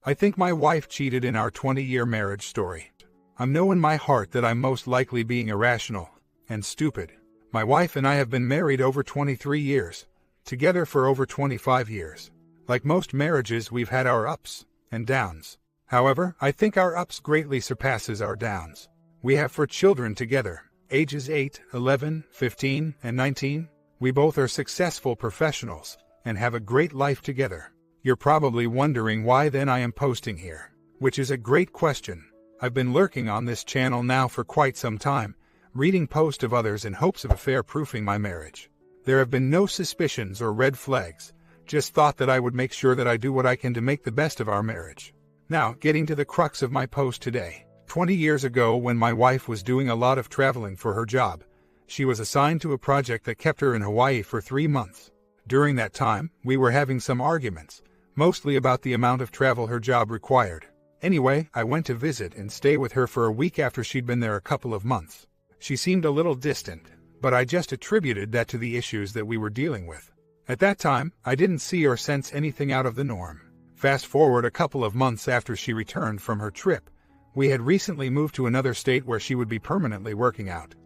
I think my wife cheated in our 20-year marriage story. I know in my heart that I'm most likely being irrational and stupid. My wife and I have been married over 23 years, together for over 25 years. Like most marriages, we've had our ups and downs. However, I think our ups greatly surpasses our downs. We have 4 children together, ages 8, 11, 15, and 19. We both are successful professionals and have a great life together. You're probably wondering why then I am posting here, which is a great question. I've been lurking on this channel now for quite some time, reading posts of others in hopes of affair-proofing my marriage. There have been no suspicions or red flags, just thought that I would make sure that I do what I can to make the best of our marriage. Now, getting to the crux of my post today. 20 years ago, when my wife was doing a lot of traveling for her job, she was assigned to a project that kept her in Hawaii for 3 months. During that time, we were having some arguments, mostly about the amount of travel her job required. Anyway, I went to visit and stay with her for a week after she'd been there a couple of months. She seemed a little distant, but I just attributed that to the issues that we were dealing with. At that time, I didn't see or sense anything out of the norm. Fast forward a couple of months after she returned from her trip, we had recently moved to another state where she would be permanently working out,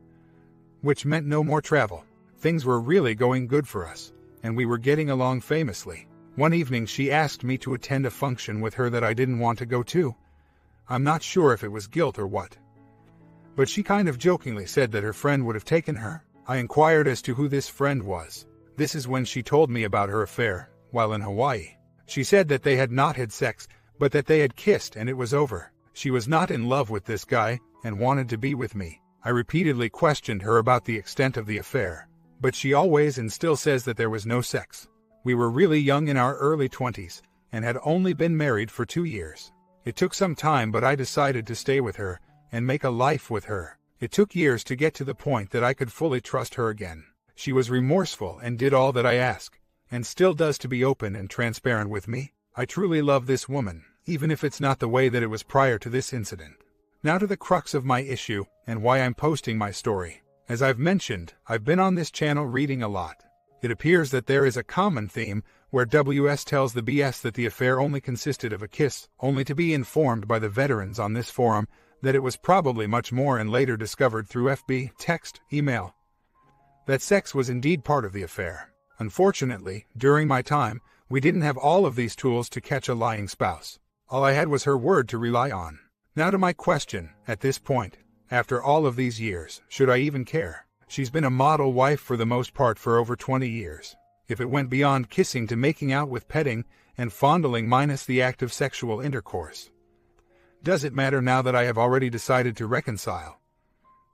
which meant no more travel. Things were really going good for us, and we were getting along famously. One evening she asked me to attend a function with her that I didn't want to go to. I'm not sure if it was guilt or what, but she kind of jokingly said that her friend would have taken her. I inquired as to who this friend was. This is when she told me about her affair while in Hawaii. She said that they had not had sex, but that they had kissed and it was over. She was not in love with this guy and wanted to be with me. I repeatedly questioned her about the extent of the affair, but she always and still says that there was no sex. We were really young in our early 20s and had only been married for 2 years. It took some time, but I decided to stay with her and make a life with her. It took years to get to the point that I could fully trust her again. She was remorseful and did all that I asked, and still does, to be open and transparent with me. I truly love this woman, even if it's not the way that it was prior to this incident. Now to the crux of my issue and why I'm posting my story. As I've mentioned, I've been on this channel reading a lot. It appears that there is a common theme where WS tells the BS that the affair only consisted of a kiss, only to be informed by the veterans on this forum that it was probably much more, and later discovered through FB, text, email, that sex was indeed part of the affair. Unfortunately, during my time, we didn't have all of these tools to catch a lying spouse. All I had was her word to rely on. Now to my question, at this point, after all of these years, should I even care? She's been a model wife for the most part for over 20 years. If it went beyond kissing to making out with petting and fondling minus the act of sexual intercourse, does it matter now that I have already decided to reconcile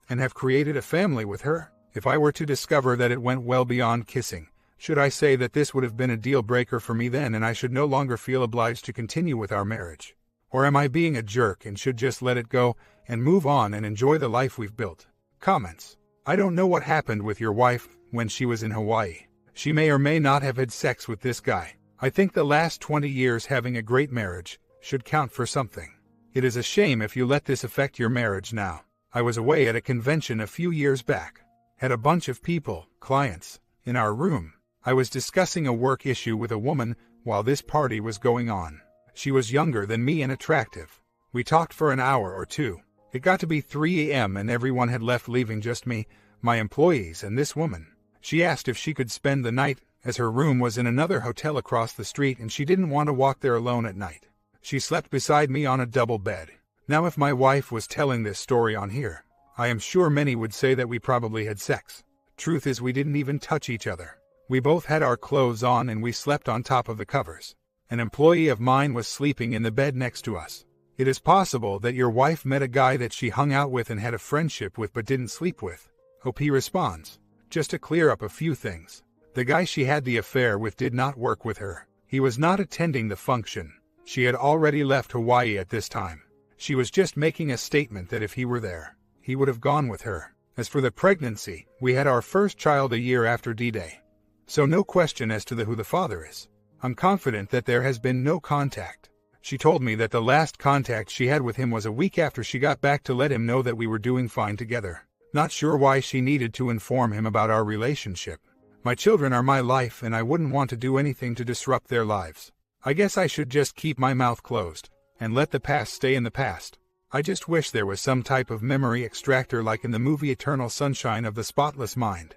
and have created a family with her? If I were to discover that it went well beyond kissing, should I say that this would have been a deal breaker for me then and I should no longer feel obliged to continue with our marriage? Or am I being a jerk and should just let it go and move on and enjoy the life we've built? Comments. I don't know what happened with your wife when she was in Hawaii. She may or may not have had sex with this guy. I think the last 20 years having a great marriage should count for something. It is a shame if you let this affect your marriage now. I was away at a convention a few years back. Had a bunch of people, clients, in our room. I was discussing a work issue with a woman while this party was going on. She was younger than me and attractive. We talked for an hour or two. It got to be 3 a.m. and everyone had left, leaving just me, my employees, and this woman. She asked if she could spend the night, as her room was in another hotel across the street and she didn't want to walk there alone at night. She slept beside me on a double bed. Now if my wife was telling this story on here, I am sure many would say that we probably had sex. Truth is, we didn't even touch each other. We both had our clothes on and we slept on top of the covers. An employee of mine was sleeping in the bed next to us. It is possible that your wife met a guy that she hung out with and had a friendship with but didn't sleep with. Hope he responds. Just to clear up a few things. The guy she had the affair with did not work with her. He was not attending the function. She had already left Hawaii at this time. She was just making a statement that if he were there, he would have gone with her. As for the pregnancy, we had our first child a year after D-Day. So no question as to who the father is. I'm confident that there has been no contact. She told me that the last contact she had with him was a week after she got back to let him know that we were doing fine together. Not sure why she needed to inform him about our relationship. My children are my life and I wouldn't want to do anything to disrupt their lives. I guess I should just keep my mouth closed. and let the past stay in the past. I just wish there was some type of memory extractor like in the movie Eternal Sunshine of the Spotless Mind,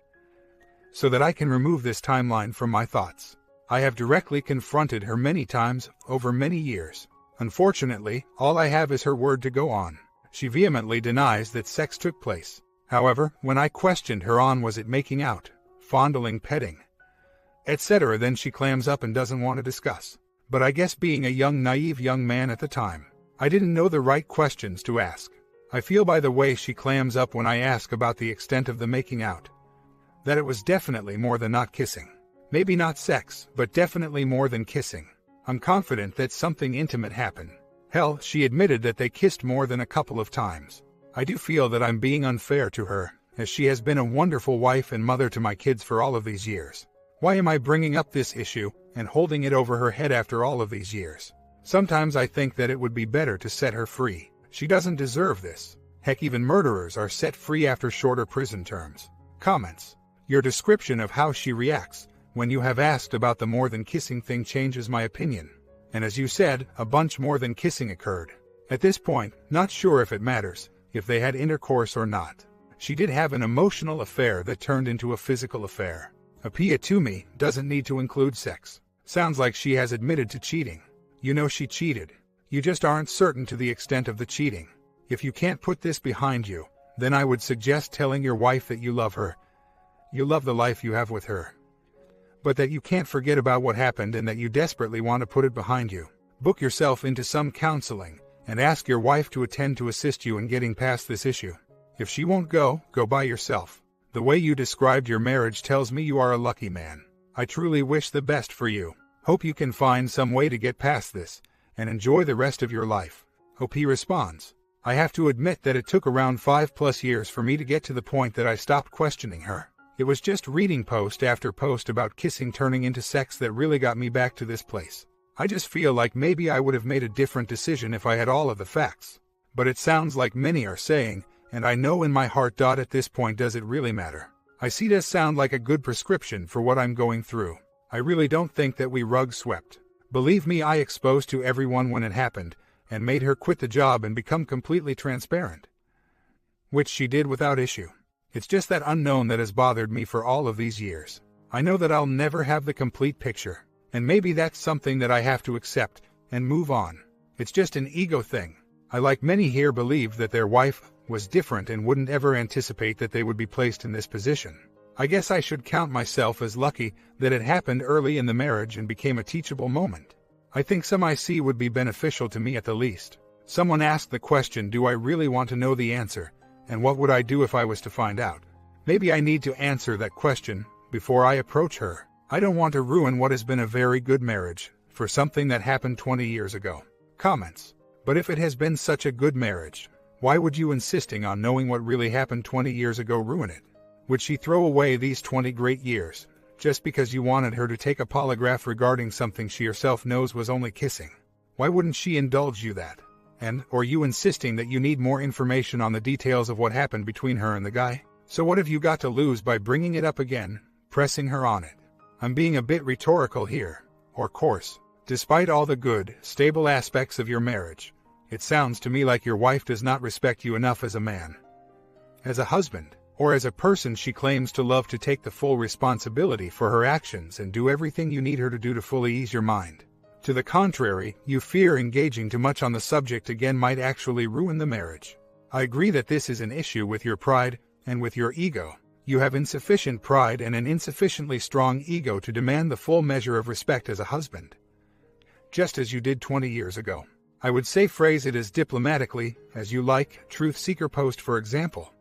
so that I can remove this timeline from my thoughts. I have directly confronted her many times over many years. Unfortunately, all I have is her word to go on. She vehemently denies that sex took place. However, when I questioned her on was it making out, fondling, petting, etc., then she clams up and doesn't want to discuss. But I guess being a young, naive young man at the time, I didn't know the right questions to ask. I feel by the way she clams up when I ask about the extent of the making out, that it was definitely more than not kissing. Maybe not sex, but definitely more than kissing. I'm confident that something intimate happened. Hell, she admitted that they kissed more than a couple of times. I do feel that I'm being unfair to her, as she has been a wonderful wife and mother to my kids for all of these years. Why am I bringing up this issue and holding it over her head after all of these years? Sometimes I think that it would be better to set her free. She doesn't deserve this. Heck, even murderers are set free after shorter prison terms. Comments. Your description of how she reacts when you have asked about the more than kissing thing changes my opinion. And as you said, a bunch more than kissing occurred. At this point, not sure if it matters, if they had intercourse or not. She did have an emotional affair that turned into a physical affair. Appear to me doesn't need to include sex. Sounds like she has admitted to cheating. You know she cheated. You just aren't certain to the extent of the cheating. If you can't put this behind you, then I would suggest telling your wife that you love her. You love the life you have with her, but that you can't forget about what happened and that you desperately want to put it behind you. Book yourself into some counseling and ask your wife to attend to assist you in getting past this issue. If she won't go by yourself. The way you described your marriage tells me you are a lucky man. I truly wish the best for you. Hope you can find some way to get past this and enjoy the rest of your life. Hope he responds. I have to admit that it took around 5+ years for me to get to the point that I stopped questioning her. It was just reading post after post about kissing turning into sex that really got me back to this place. I just feel like maybe I would have made a different decision if I had all of the facts. But it sounds like many are saying, and I know in my heart. At this point, does it really matter? I see this sound like a good prescription for what I'm going through. I really don't think that we rug swept. Believe me, I exposed to everyone when it happened and made her quit the job and become completely transparent, which she did without issue. It's just that unknown that has bothered me for all of these years. I know that I'll never have the complete picture, and maybe that's something that I have to accept and move on. It's just an ego thing. I, like many here, believe that their wife was different and wouldn't ever anticipate that they would be placed in this position. I guess I should count myself as lucky that it happened early in the marriage and became a teachable moment. I think some IC would be beneficial to me at the least. Someone asked the question, do I really want to know the answer? And what would I do if I was to find out? Maybe I need to answer that question before I approach her. I don't want to ruin what has been a very good marriage for something that happened 20 years ago. Comments. But if it has been such a good marriage, why would you insisting on knowing what really happened 20 years ago ruin it? Would she throw away these 20 great years just because you wanted her to take a polygraph regarding something she herself knows was only kissing? Why wouldn't she indulge you that? Or you insisting that you need more information on the details of what happened between her and the guy? So what have you got to lose by bringing it up again, pressing her on it? I'm being a bit rhetorical here, or coarse. Despite all the good, stable aspects of your marriage, it sounds to me like your wife does not respect you enough as a man, as a husband, or as a person she claims to love to take the full responsibility for her actions and do everything you need her to do to fully ease your mind. To the contrary, you fear engaging too much on the subject again might actually ruin the marriage. I agree that this is an issue with your pride and with your ego. You have insufficient pride and an insufficiently strong ego to demand the full measure of respect as a husband, just as you did 20 years ago. I would say phrase it as diplomatically as you like, truth seeker post for example.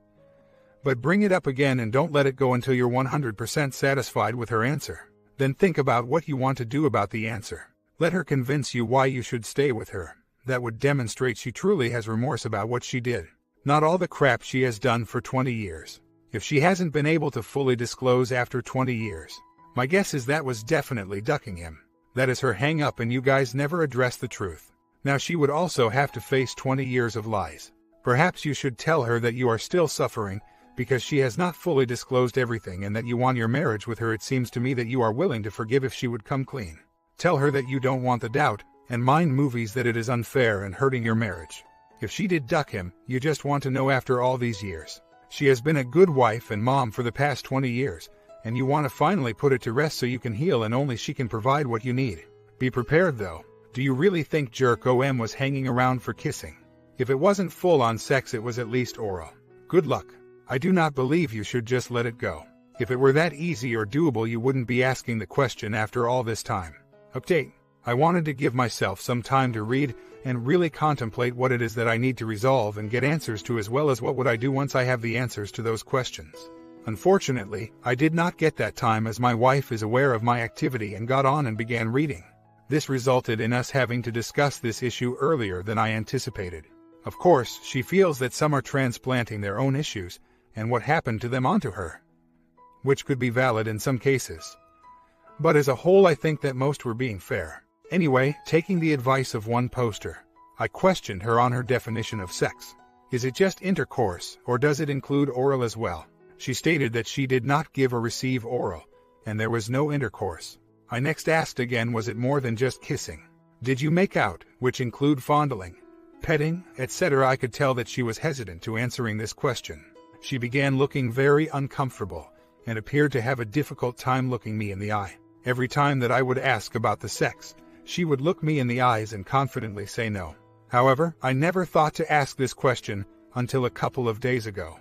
But bring it up again and don't let it go until you're 100% satisfied with her answer. Then think about what you want to do about the answer. Let her convince you why you should stay with her. That would demonstrate she truly has remorse about what she did, not all the crap she has done for 20 years. If she hasn't been able to fully disclose after 20 years, my guess is that was definitely ducking him. That is her hang-up and you guys never addressed the truth. Now she would also have to face 20 years of lies. Perhaps you should tell her that you are still suffering because she has not fully disclosed everything and that you want your marriage with her. It seems to me that you are willing to forgive if she would come clean. Tell her that you don't want the doubt and mind movies that it is unfair and hurting your marriage. If she did duck him, you just want to know after all these years. She has been a good wife and mom for the past 20 years, and you want to finally put it to rest so you can heal and only she can provide what you need. Be prepared though. Do you really think Jerk OM was hanging around for kissing? If it wasn't full-on sex, it was at least oral. Good luck. I do not believe you should just let it go. If it were that easy or doable, you wouldn't be asking the question after all this time. Update. I wanted to give myself some time to read and really contemplate what it is that I need to resolve and get answers to, as well as what would I do once I have the answers to those questions. Unfortunately, I did not get that time, as my wife is aware of my activity and got on and began reading. This resulted in us having to discuss this issue earlier than I anticipated. Of course, she feels that some are transplanting their own issues and what happened to them onto her, which could be valid in some cases. But as a whole, I think that most were being fair. Anyway, taking the advice of one poster, I questioned her on her definition of sex. Is it just intercourse, or does it include oral as well? She stated that she did not give or receive oral, and there was no intercourse. I next asked again, was it more than just kissing? Did you make out, which include fondling, petting, etc.? I could tell that she was hesitant to answering this question. She began looking very uncomfortable and appeared to have a difficult time looking me in the eye. Every time that I would ask about the sex, she would look me in the eyes and confidently say no. However, I never thought to ask this question until a couple of days ago,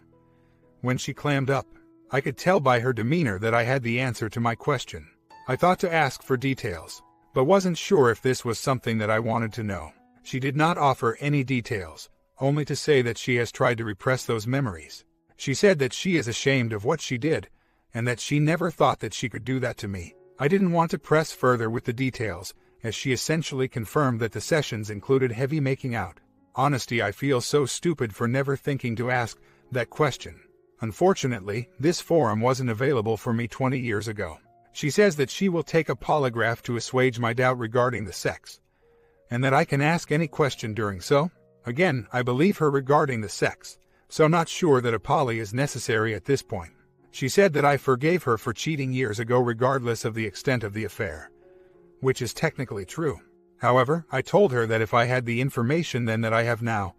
when she clammed up. I could tell by her demeanor that I had the answer to my question. I thought to ask for details, but wasn't sure if this was something that I wanted to know. She did not offer any details, only to say that she has tried to repress those memories. She said that she is ashamed of what she did, and that she never thought that she could do that to me. I didn't want to press further with the details, as she essentially confirmed that the sessions included heavy making out. Honesty, I feel so stupid for never thinking to ask that question. Unfortunately, this forum wasn't available for me 20 years ago. She says that she will take a polygraph to assuage my doubt regarding the sex, and that I can ask any question during so. Again, I believe her regarding the sex, so not sure that a poly is necessary at this point. She said that I forgave her for cheating years ago regardless of the extent of the affair, which is technically true. However, I told her that if I had the information then that I have now,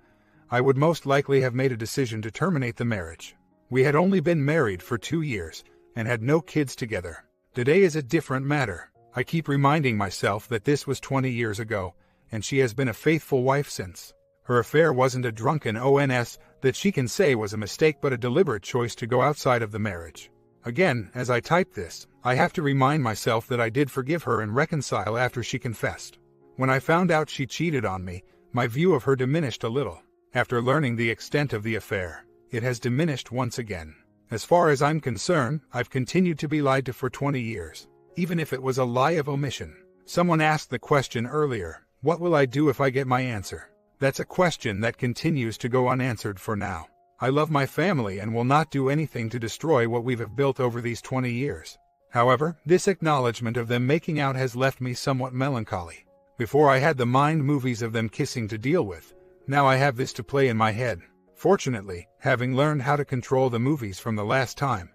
I would most likely have made a decision to terminate the marriage. We had only been married for 2 years and had no kids together. Today is a different matter. I keep reminding myself that this was 20 years ago, and she has been a faithful wife since. Her affair wasn't a drunken ONS that she can say was a mistake, but a deliberate choice to go outside of the marriage. Again, as I type this, I have to remind myself that I did forgive her and reconcile after she confessed. When I found out she cheated on me, my view of her diminished a little. After learning the extent of the affair, it has diminished once again. As far as I'm concerned, I've continued to be lied to for 20 years, even if it was a lie of omission. Someone asked the question earlier, what will I do if I get my answer? That's a question that continues to go unanswered for now. I love my family and will not do anything to destroy what we've built over these 20 years. However, this acknowledgement of them making out has left me somewhat melancholy. Before I had the mind movies of them kissing to deal with, now I have this to play in my head. Fortunately, having learned how to control the movies from the last time,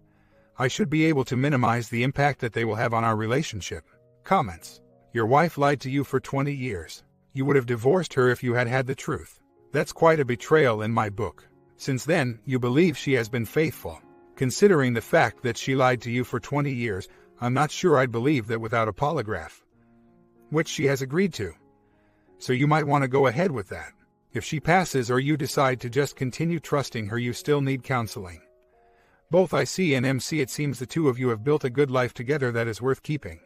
I should be able to minimize the impact that they will have on our relationship. Comments. Your wife lied to you for 20 years. You would have divorced her if you had had the truth. That's quite a betrayal in my book. Since then, you believe she has been faithful. Considering the fact that she lied to you for 20 years, I'm not sure I'd believe that without a polygraph, which she has agreed to. So you might want to go ahead with that. If she passes or you decide to just continue trusting her, you still need counseling. Both I see and MC, it seems the two of you have built a good life together that is worth keeping.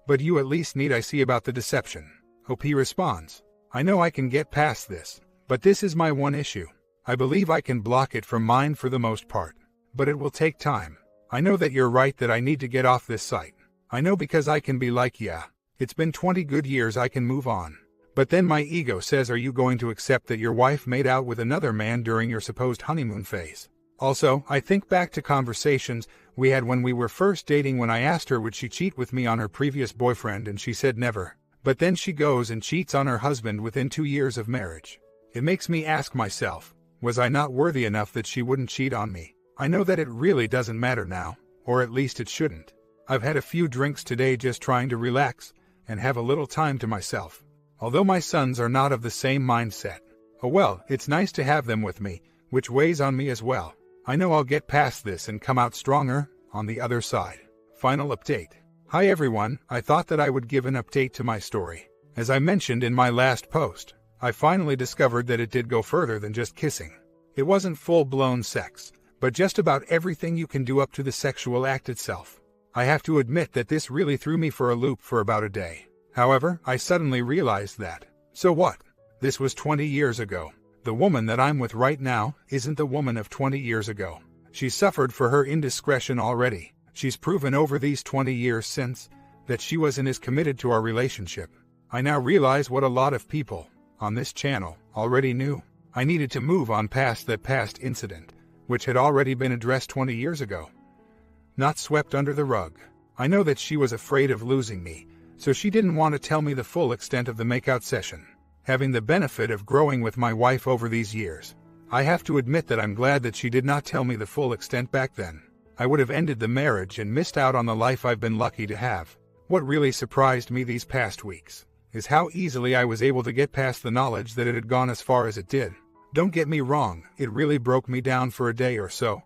But you at least need I see about the deception. OP responds, I know I can get past this, but this is my one issue. I believe I can block it from mine for the most part, but it will take time. I know that you're right that I need to get off this site. I know because I can be like, yeah, it's been 20 good years, I can move on. But then my ego says, are you going to accept that your wife made out with another man during your supposed honeymoon phase? Also, I think back to conversations we had when we were first dating, when I asked her would she cheat with me on her previous boyfriend, and she said never. But then she goes and cheats on her husband within 2 years of marriage. It makes me ask myself, was I not worthy enough that she wouldn't cheat on me? I know that it really doesn't matter now, or at least it shouldn't. I've had a few drinks today just trying to relax and have a little time to myself. although my sons are not of the same mindset. Oh well, it's nice to have them with me, which weighs on me as well. I know I'll get past this and come out stronger on the other side. Final update. Hi everyone, I thought that I would give an update to my story. As I mentioned in my last post, I finally discovered that it did go further than just kissing. It wasn't full-blown sex, but just about everything you can do up to the sexual act itself. I have to admit that this really threw me for a loop for about a day. However, I suddenly realized that, so what? This was 20 years ago. The woman that I'm with right now isn't the woman of 20 years ago. She suffered for her indiscretion already. She's proven over these 20 years since that she wasn't as committed to our relationship. I now realize what a lot of people on this channel already knew. I needed to move on past that past incident, which had already been addressed 20 years ago. Not swept under the rug. I know that she was afraid of losing me, so she didn't want to tell me the full extent of the makeout session. Having the benefit of growing with my wife over these years, I have to admit that I'm glad that she did not tell me the full extent back then. I would have ended the marriage and missed out on the life I've been lucky to have. What really surprised me these past weeks is how easily I was able to get past the knowledge that it had gone as far as it did. Don't get me wrong, it really broke me down for a day or so,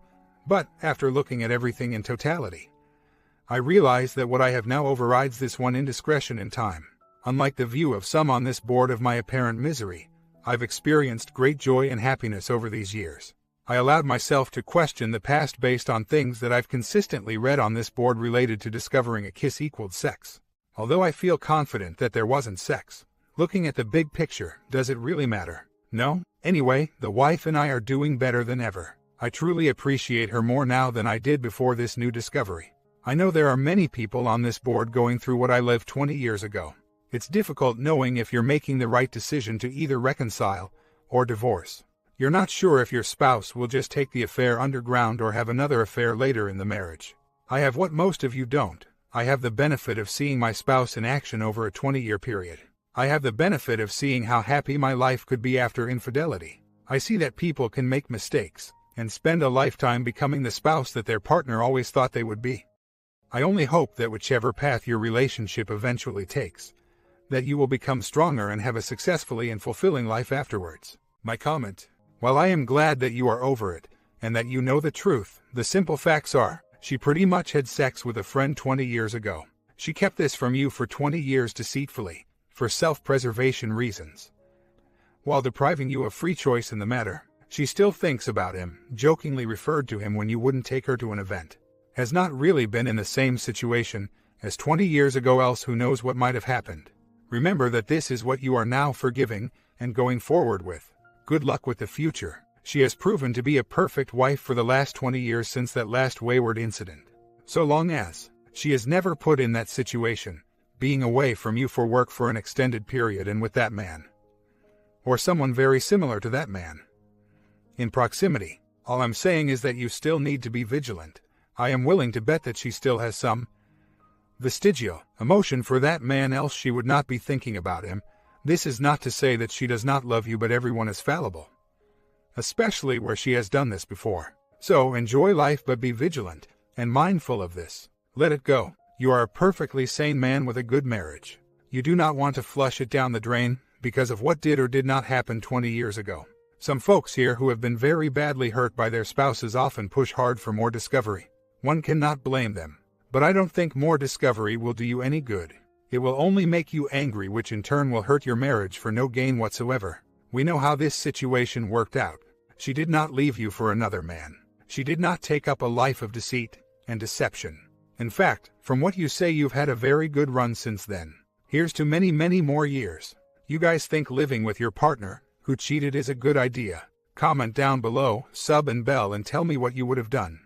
but after looking at everything in totality, I realized that what I have now overrides this one indiscretion in time. Unlike the view of some on this board of my apparent misery, I've experienced great joy and happiness over these years. I allowed myself to question the past based on things that I've consistently read on this board related to discovering a kiss equaled sex. Although I feel confident that there wasn't sex, looking at the big picture, does it really matter? No? Anyway, the wife and I are doing better than ever. I truly appreciate her more now than I did before this new discovery. I know there are many people on this board going through what I lived 20 years ago. It's difficult knowing if you're making the right decision to either reconcile or divorce. You're not sure if your spouse will just take the affair underground or have another affair later in the marriage. I have what most of you don't. I have the benefit of seeing my spouse in action over a 20-year period. I have the benefit of seeing how happy my life could be after infidelity. I see that people can make mistakes and spend a lifetime becoming the spouse that their partner always thought they would be. I only hope that whichever path your relationship eventually takes, that you will become stronger and have a successfully and fulfilling life afterwards. My comment: while I am glad that you are over it, and that you know the truth, the simple facts are, she pretty much had sex with a friend 20 years ago. She kept this from you for 20 years deceitfully, for self-preservation reasons. While depriving you of free choice in the matter, she still thinks about him, jokingly referred to him when you wouldn't take her to an event. Has not really been in the same situation as 20 years ago, else who knows what might have happened. Remember that this is what you are now forgiving and going forward with. Good luck with the future. She has proven to be a perfect wife for the last 20 years since that last wayward incident. So long as she is never put in that situation, being away from you for work for an extended period and with that man, or someone very similar to that man, in proximity. All I'm saying is that you still need to be vigilant. I am willing to bet that she still has some vestigial emotion for that man, else she would not be thinking about him. This is not to say that she does not love you, but everyone is fallible, especially where she has done this before. So enjoy life, but be vigilant and mindful of this. Let it go. You are a perfectly sane man with a good marriage. You do not want to flush it down the drain because of what did or did not happen 20 years ago. Some folks here who have been very badly hurt by their spouses often push hard for more discovery. One cannot blame them. But I don't think more discovery will do you any good. It will only make you angry, which in turn will hurt your marriage for no gain whatsoever. We know how this situation worked out. She did not leave you for another man. She did not take up a life of deceit and deception. In fact, from what you say, you've had a very good run since then. Here's to many, many more years. You guys think living with your partner who cheated is a good idea? Comment down below, sub and bell, and tell me what you would have done.